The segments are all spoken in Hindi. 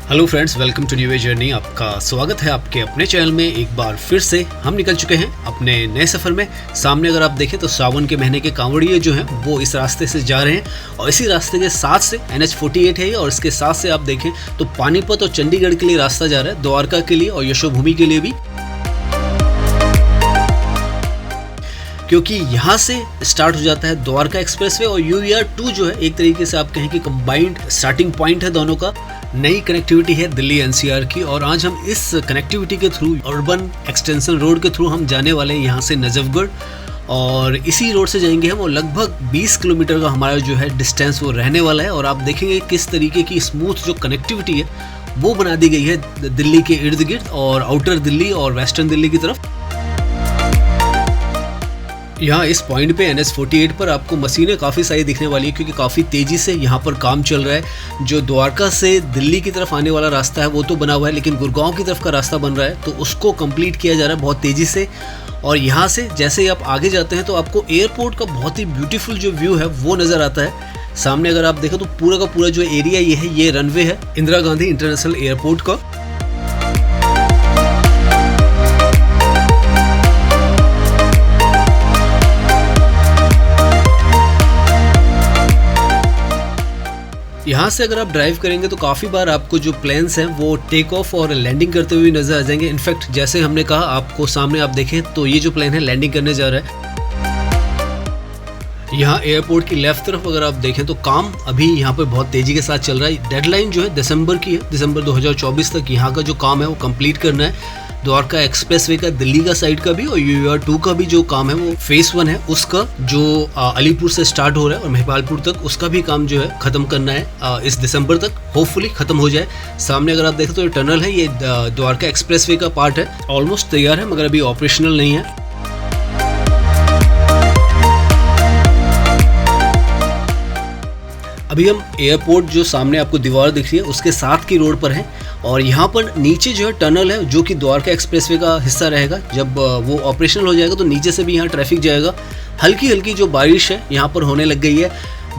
Hello friends, welcome to new journey. आपका स्वागत है आपके अपने चैनल में। एक बार फिर से हम निकल चुके हैं अपने नए सफ़र में। सामने अगर आप देखें तो सावन के महीने के कांवड़िए जो हैं वो इस रास्ते से जा रहे हैं और इसी रास्ते के साथ से NH48 है और इसके साथ से आप देखें तो पानीपत और चंडीगढ़ के लिए रास्ता जा रहा है, द्वारका के लिए और यशोभूमि के लिए भी, क्योंकि यहाँ से स्टार्ट हो जाता है द्वारका एक्सप्रेसवे और UER2 जो है एक तरीके से आप कहें कि कंबाइंड स्टार्टिंग पॉइंट है दोनों का। नई कनेक्टिविटी है दिल्ली NCR की और आज हम इस कनेक्टिविटी के थ्रू अर्बन एक्सटेंशन रोड के थ्रू हम जाने वाले हैं यहाँ से नजफगढ़ और इसी रोड से जाएंगे हम और लगभग 20 किलोमीटर का हमारा जो है डिस्टेंस वो रहने वाला है। और आप देखेंगे किस तरीके की स्मूथ जो कनेक्टिविटी है वो बना दी गई है दिल्ली के इर्द गिर्द और आउटर दिल्ली और वेस्टर्न दिल्ली की तरफ। यहाँ इस पॉइंट पे NH48 पर आपको मशीनें काफ़ी सारी दिखने वाली है क्योंकि काफ़ी तेज़ी से यहाँ पर काम चल रहा है। जो द्वारका से दिल्ली की तरफ आने वाला रास्ता है वो तो बना हुआ है, लेकिन गुड़गांव की तरफ का रास्ता बन रहा है तो उसको कंप्लीट किया जा रहा है बहुत तेज़ी से। और यहाँ से जैसे ही आप आगे जाते हैं तो आपको एयरपोर्ट का बहुत ही ब्यूटीफुल जो व्यू है वो नज़र आता है। सामने अगर आप देखें तो पूरा का पूरा जो एरिया ये है ये रनवे है इंदिरा गांधी इंटरनेशनल एयरपोर्ट का। यहाँ से अगर आप ड्राइव करेंगे तो काफ़ी बार आपको जो प्लेन्स हैं वो टेक ऑफ और लैंडिंग करते हुए नजर आ जाएंगे। इनफैक्ट जैसे हमने कहा आपको सामने आप देखें तो ये जो प्लेन है लैंडिंग करने जा रहा है। यहाँ एयरपोर्ट की लेफ्ट तरफ अगर आप देखें तो काम अभी यहाँ पर बहुत तेज़ी के साथ चल रहा है। डेडलाइन जो है दिसंबर की है, दिसंबर 2024 तक यहाँ का जो काम है वो कंप्लीट करना है। द्वारका एक्सप्रेसवे का दिल्ली का साइड का भी और UER2 का भी जो काम है वो फेज 1 है उसका, जो अलीपुर से स्टार्ट हो रहा है और महिपालपुर तक, उसका भी काम जो है खत्म करना है इस दिसंबर तक, होपफुली खत्म हो जाए। सामने अगर आप देखें तो ये टनल है, ये द्वारका एक्सप्रेसवे का पार्ट है, ऑलमोस्ट तैयार है मगर अभी ऑपरेशनल नहीं है। अभी हम एयरपोर्ट जो सामने आपको दीवार दिख रही है उसके साथ की रोड पर है और यहाँ पर नीचे जो है टनल है जो कि द्वारका एक्सप्रेसवे का हिस्सा रहेगा। जब वो ऑपरेशनल हो जाएगा तो नीचे से भी यहाँ ट्रैफिक जाएगा। हल्की हल्की जो बारिश है यहाँ पर होने लग गई है।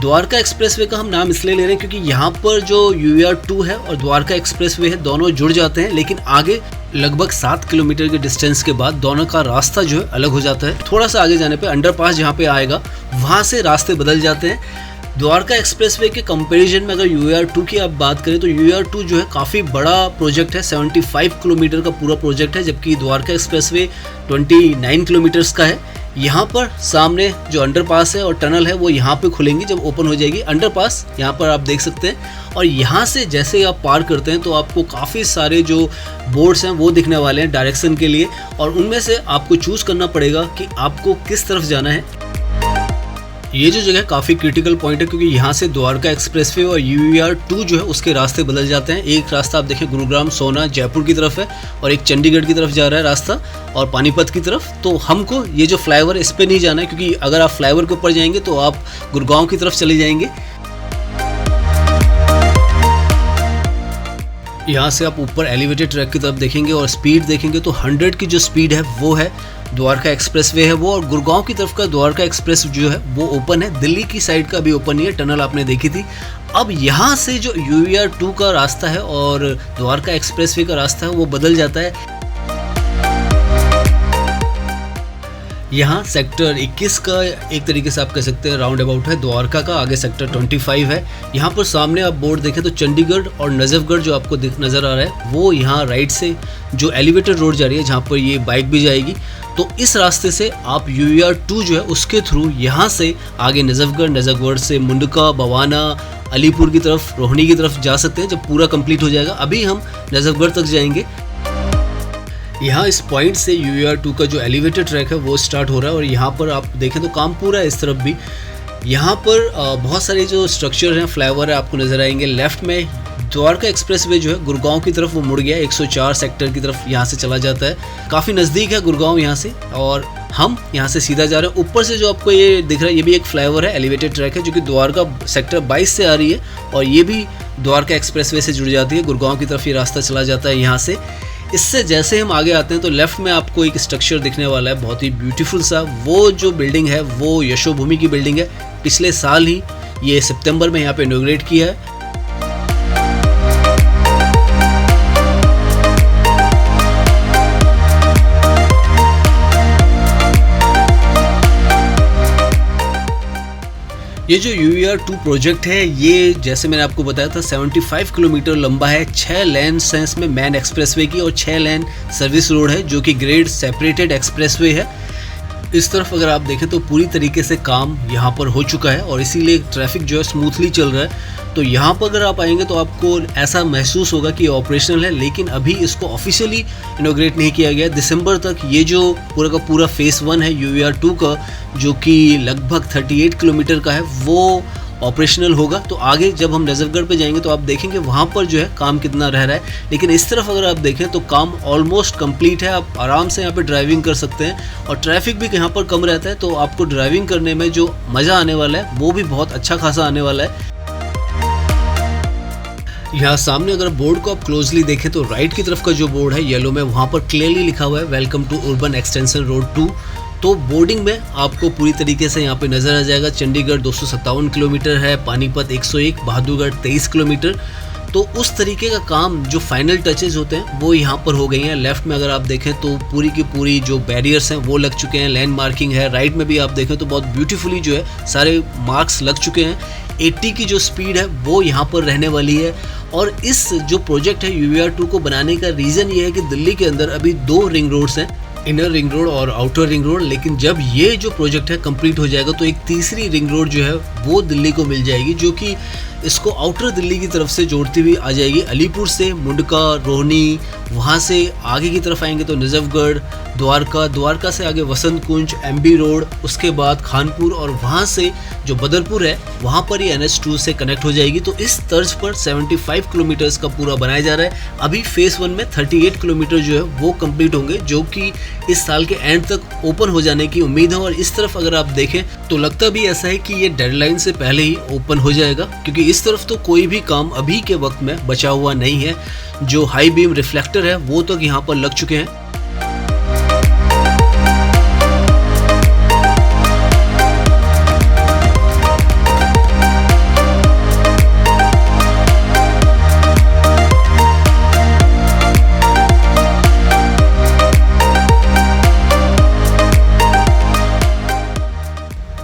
द्वारका एक्सप्रेसवे का हम नाम इसलिए ले रहे हैं क्योंकि यहाँ पर जो UER2 है और द्वारका एक्सप्रेसवे है दोनों जुड़ जाते हैं, लेकिन आगे लगभग 7 किलोमीटर के डिस्टेंस के बाद दोनों का रास्ता जो है अलग हो जाता है। थोड़ा सा आगे जाने पर अंडरपास जहाँ पे आएगा वहाँ से रास्ते बदल जाते हैं। द्वारका एक्सप्रेसवे के कंपैरिजन में अगर UER2 की आप बात करें तो UER2 जो है काफ़ी बड़ा प्रोजेक्ट है, 75 किलोमीटर का पूरा प्रोजेक्ट है, जबकि द्वारका एक्सप्रेसवे 29 किलोमीटर्स का है। यहाँ पर सामने जो अंडरपास है और टनल है वो यहाँ पे खुलेंगी जब ओपन हो जाएगी। अंडरपास यहाँ पर आप देख सकते हैं और यहाँ से जैसे ही आप पार करते हैं तो आपको काफ़ी सारे जो बोर्ड्स हैं वो दिखने वाले हैं डायरेक्शन के लिए और उनमें से आपको चूज़ करना पड़ेगा कि आपको किस तरफ जाना है। ये जो जगह काफ़ी क्रिटिकल पॉइंट है क्योंकि यहाँ से द्वारका एक्सप्रेसवे और UER2 जो है उसके रास्ते बदल जाते हैं। एक रास्ता आप देखें गुरुग्राम, सोना, जयपुर की तरफ है और एक चंडीगढ़ की तरफ जा रहा है रास्ता और पानीपत की तरफ। तो हमको ये जो फ्लाईओवर इस पर नहीं जाना है क्योंकि अगर आप फ्लाईओवर के ऊपर जाएंगे तो आप गुरुग्राम की तरफ चले जाएंगे। यहाँ से आप ऊपर एलिवेटेड ट्रैक की तरफ देखेंगे और स्पीड देखेंगे तो 100 की जो स्पीड है वो है द्वारका एक्सप्रेसवे है वो, और गुड़गांव की तरफ का द्वारका एक्सप्रेस जो है वो ओपन है। दिल्ली की साइड का भी ओपन ही है, टनल आपने देखी थी। अब यहाँ से जो UER2 का रास्ता है और द्वारका एक्सप्रेसवे का रास्ता है वो बदल जाता है। यहाँ सेक्टर 21 का एक तरीके से आप कह सकते हैं राउंड अबाउट है द्वारका का, आगे सेक्टर 25 है। यहाँ पर सामने आप बोर्ड देखें तो चंडीगढ़ और नजफगढ़ जो आपको नज़र आ रहा है वो यहाँ राइट से जो एलिवेटेड रोड जा रही है जहाँ पर ये बाइक भी जाएगी, तो इस रास्ते से आप UER2 जो है उसके थ्रू यहाँ से आगे नजफगढ़ से मुंडका, बवाना, अलीपुर की तरफ, रोहिणी की तरफ जा सकते हैं जब पूरा कंप्लीट हो जाएगा। अभी हम नजफगढ़ तक जाएंगे। यहाँ इस पॉइंट से UER2 का जो एलिवेटेड ट्रैक है वो स्टार्ट हो रहा है और यहाँ पर आप देखें तो काम पूरा है। इस तरफ भी यहाँ पर बहुत सारे जो स्ट्रक्चर हैं, फ्लाईओवर है, आपको नज़र आएंगे। लेफ्ट में द्वारका एक्सप्रेसवे जो है गुड़गांव की तरफ वो मुड़ गया, 104 सेक्टर की तरफ यहाँ से चला जाता है। काफ़ी नज़दीक है गुड़गांव यहाँ से और हम यहाँ से सीधा जा रहे हैं। ऊपर से जो आपको ये दिख रहा है ये भी एक फ्लाईओवर है, एलिवेटेड ट्रैक है जो कि द्वारका सेक्टर 22 से आ रही है और ये भी द्वारका एक्सप्रेसवे से जुड़ जाती है। गुड़गांव की तरफ ये रास्ता चला जाता है यहाँ से। इससे जैसे हम आगे आते हैं तो लेफ्ट में आपको एक स्ट्रक्चर दिखने वाला है बहुत ही ब्यूटीफुल सा। वो जो बिल्डिंग है वो यशोभूमि की बिल्डिंग है, पिछले साल ही ये सितंबर में यहाँ पे इनॉग्रेट किया है। ये जो UER2 प्रोजेक्ट है, ये जैसे मैंने आपको बताया था 75 किलोमीटर लंबा है। 6 लेन हैं इसमें मैन एक्सप्रेसवे की और 6 लेन सर्विस रोड है जो कि ग्रेड सेपरेटेड एक्सप्रेसवे है। इस तरफ अगर आप देखें तो पूरी तरीके से काम यहाँ पर हो चुका है और इसीलिए ट्रैफिक जो है स्मूथली चल रहा है। तो यहाँ पर अगर आप आएंगे तो आपको ऐसा महसूस होगा कि ऑपरेशनल है, लेकिन अभी इसको ऑफिशियली इनॉग्रेट नहीं किया गया। दिसंबर तक ये जो पूरा का पूरा फेज़ 1 है UER2 का, जो कि लगभग 38 किलोमीटर का है, वो ऑपरेशनल होगा। तो आगे जब हम नजफगढ़ पे जाएंगे तो आप देखेंगे वहाँ पर जो है काम कितना रह रहा है। लेकिन इस तरफ अगर आप देखें तो काम ऑलमोस्ट कंप्लीट है। आप आराम से यहाँ पे ड्राइविंग कर सकते हैं और ट्रैफिक भी यहाँ पर कम रहता है, तो आपको ड्राइविंग करने में जो मज़ा आने वाला है वो भी बहुत अच्छा खासा आने वाला है। यहाँ सामने अगर बोर्ड को आप क्लोजली देखें तो राइट की तरफ का जो बोर्ड है येलो में, वहाँ पर क्लियरली लिखा हुआ है welcome to urban extension road 2। तो बोर्डिंग में आपको पूरी तरीके से यहाँ पे नज़र आ जाएगा। चंडीगढ़ 257 किलोमीटर है, पानीपत 101, बहादुरगढ़ 23 किलोमीटर। तो उस तरीके का काम जो फाइनल टचेज होते हैं वो यहाँ पर हो गई हैं। लेफ्ट में अगर आप देखें तो पूरी की पूरी जो बैरियर्स हैं वो लग चुके हैं, लैंड मार्किंग है। राइट में भी आप देखें तो बहुत ब्यूटीफुली जो है सारे मार्क्स लग चुके हैं। 80 की जो स्पीड है वो यहाँ पर रहने वाली है। और इस जो प्रोजेक्ट है UER2 को बनाने का रीज़न ये है कि दिल्ली के अंदर अभी 2 रिंग रोड्स हैं, इनर रिंग रोड और आउटर रिंग रोड। लेकिन जब ये जो प्रोजेक्ट है कंप्लीट हो जाएगा तो एक तीसरी रिंग रोड जो है वो दिल्ली को मिल जाएगी, जो कि इसको आउटर दिल्ली की तरफ से जोड़ती हुई आ जाएगी। अलीपुर से मुंडका, रोहनी, वहाँ से आगे की तरफ आएंगे तो नजफगढ़, द्वारका से आगे वसंत कुंज, MB रोड, उसके बाद खानपुर और वहाँ से जो बदरपुर है वहाँ पर ये NH2 से कनेक्ट हो जाएगी। तो इस तर्ज पर 75 किलोमीटर्स का पूरा बनाया जा रहा है। अभी फेज़ 1 में 38 किलोमीटर जो है वो कंप्लीट होंगे, जो कि इस साल के एंड तक ओपन हो जाने की उम्मीद है। और इस तरफ अगर आप देखें तो लगता भी ऐसा है कि ये डेडलाइन से पहले ही ओपन हो जाएगा, क्योंकि इस तरफ तो कोई भी काम अभी के वक्त में बचा हुआ नहीं है। जो हाई बीम रिफ्लेक्टर है वो तक यहाँ पर लग चुके हैं।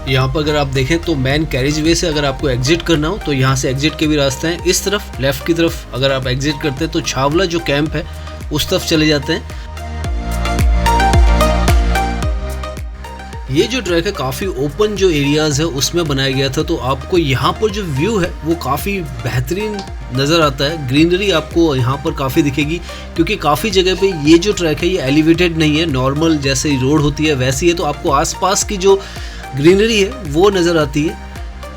यहाँ पर अगर आप देखें तो मैन कैरिज वे से अगर आपको एग्जिट करना हो तो यहाँ से एग्जिट के भी रास्ते हैं। इस तरफ लेफ्ट की तरफ अगर आप एग्जिट करते हैं तो छावला जो कैंप है उस तरफ चले जाते हैं। ये जो ट्रैक है काफ़ी ओपन जो एरियाज़ है उसमें बनाया गया था, तो आपको यहाँ पर जो व्यू है वो काफ़ी बेहतरीन नज़र आता है। ग्रीनरी आपको यहाँ पर काफ़ी दिखेगी, क्योंकि काफ़ी जगह पे ये जो ट्रैक है ये एलिवेटेड नहीं है, नॉर्मल जैसे रोड होती है वैसी है। तो आपको आसपास की जो ग्रीनरी है वो नज़र आती है।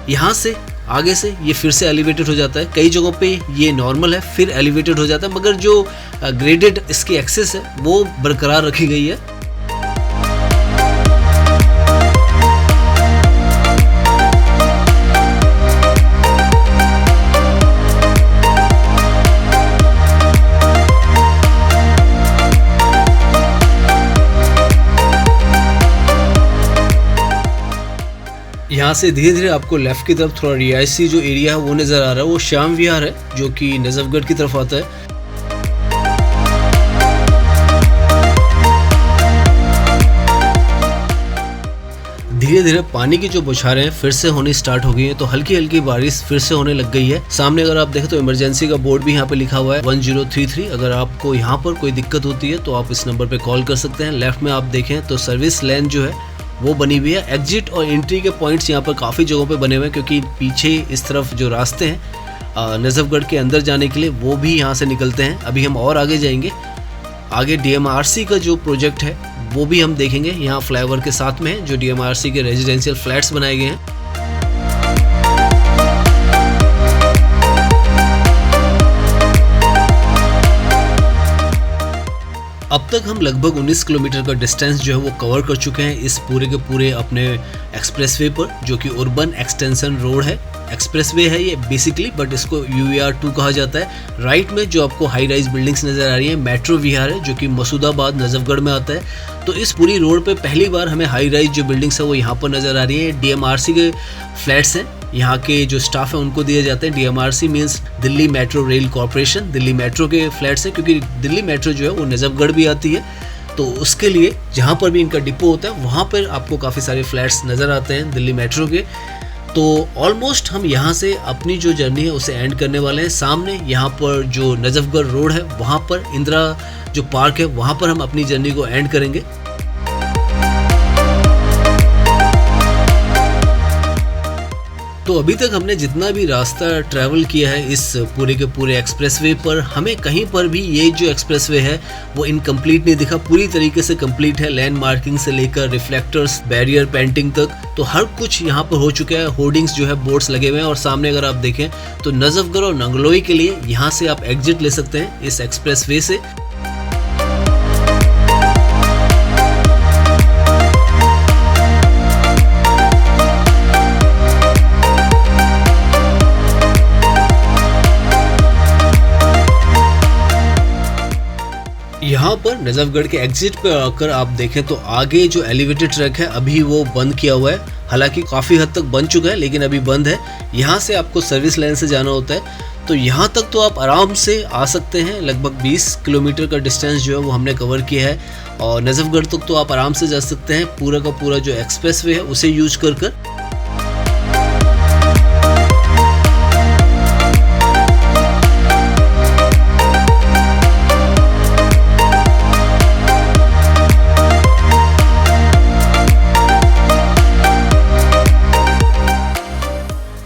यहाँ से आगे से ये फिर से एलिवेटेड हो जाता है, कई जगहों पे ये नॉर्मल है फिर एलिवेटेड हो जाता है, मगर जो ग्रेडेड इसकी एक्सेस है वो बरकरार रखी गई है। यहाँ से धीरे धीरे आपको लेफ्ट की तरफ थोड़ा रिहायशी जो एरिया है वो नज़र आ रहा है, वो श्याम विहार है जो कि नजफगढ़ की तरफ आता है। धीरे धीरे पानी की जो बौछारें हैं फिर से होनी स्टार्ट हो गई हैं, तो हल्की हल्की बारिश फिर से होने लग गई है। सामने अगर आप देखें तो इमरजेंसी का बोर्ड भी यहाँ पे लिखा हुआ है 1033। अगर आपको यहाँ पर कोई दिक्कत होती है तो आप इस नंबर पे कॉल कर सकते हैं। लेफ्ट में आप देखें तो सर्विस लेन जो है वो बनी हुई है। एग्जिट और एंट्री के पॉइंट्स यहाँ पर काफ़ी जगहों पे बने हुए हैं, क्योंकि पीछे इस तरफ जो रास्ते हैं नजफगढ़ के अंदर जाने के लिए वो भी यहाँ से निकलते हैं। अभी हम और आगे जाएंगे, आगे DMRC का जो प्रोजेक्ट है वो भी हम देखेंगे। यहाँ फ्लाईओवर के साथ में है जो DMRC के रेजिडेंशियल फ्लैट्स बनाए गए हैं। अब तक हम लगभग 19 किलोमीटर का डिस्टेंस जो है वो कवर कर चुके हैं इस पूरे के पूरे अपने एक्सप्रेसवे पर, जो कि अर्बन एक्सटेंशन रोड है। एक्सप्रेसवे है ये बेसिकली, बट इसको UER2 कहा जाता है। राइट में जो आपको हाई राइज बिल्डिंग्स नज़र आ रही हैं मेट्रो विहार है, जो कि मसूदाबाद नजफगढ़ में आता है। तो इस पूरी रोड पे पहली बार हमें हाई राइज जो बिल्डिंग्स है वो यहाँ पर नज़र आ रही है। DMRC के फ्लैट्स हैं, यहाँ के जो स्टाफ है उनको दिए जाते हैं। DMRC means Delhi metro rail corporation, Delhi metro के फ्लैट्स हैं, क्योंकि दिल्ली मेट्रो जो है वो नजफगढ़ भी आती है। तो उसके लिए जहाँ पर भी इनका डिपो होता है वहाँ पर आपको काफ़ी सारे फ्लैट्स नज़र आते हैं दिल्ली मेट्रो के। तो ऑलमोस्ट हम यहाँ से अपनी जो जर्नी है उसे एंड करने वाले हैं। सामने यहाँ पर जो नजफगढ़ रोड है वहाँ पर इंदिरा जो पार्क है वहाँ पर हम अपनी जर्नी को एंड करेंगे। तो अभी तक हमने जितना भी रास्ता ट्रैवल किया है इस पूरे के पूरे एक्सप्रेसवे पर, हमें कहीं पर भी ये जो एक्सप्रेसवे है वो इनकम्प्लीट नहीं दिखा। पूरी तरीके से कंप्लीट है, लैंड मार्किंग से लेकर रिफ्लेक्टर्स, बैरियर पेंटिंग तक, तो हर कुछ यहाँ पर हो चुका है। होर्डिंग्स जो है, बोर्ड्स लगे हुए हैं और सामने अगर आप देखें तो नजफगढ़ और नंगलोई के लिए यहाँ से आप एग्जिट ले सकते हैं इस एक्सप्रेसवे से। यहाँ पर नजफगढ़ के एग्जिट पे आकर आप देखें तो आगे जो एलिवेटेड ट्रैक है अभी वो बंद किया हुआ है। हालांकि काफ़ी हद तक बन चुका है लेकिन अभी बंद है। यहाँ से आपको सर्विस लाइन से जाना होता है। तो यहाँ तक तो आप आराम से आ सकते हैं। लगभग 20 किलोमीटर का डिस्टेंस जो है वो हमने कवर किया है और नजफगढ़ तक तो आप आराम से जा सकते हैं पूरा का पूरा जो एक्सप्रेसवे है उसे यूज कर।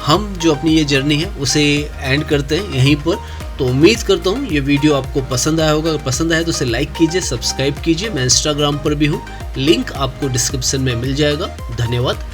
हम जो अपनी ये जर्नी है उसे एंड करते हैं यहीं पर। तो उम्मीद करता हूँ ये वीडियो आपको पसंद आया होगा। अगर पसंद आया तो इसे लाइक कीजिए, सब्सक्राइब कीजिए। मैं इंस्टाग्राम पर भी हूँ, लिंक आपको डिस्क्रिप्शन में मिल जाएगा। धन्यवाद।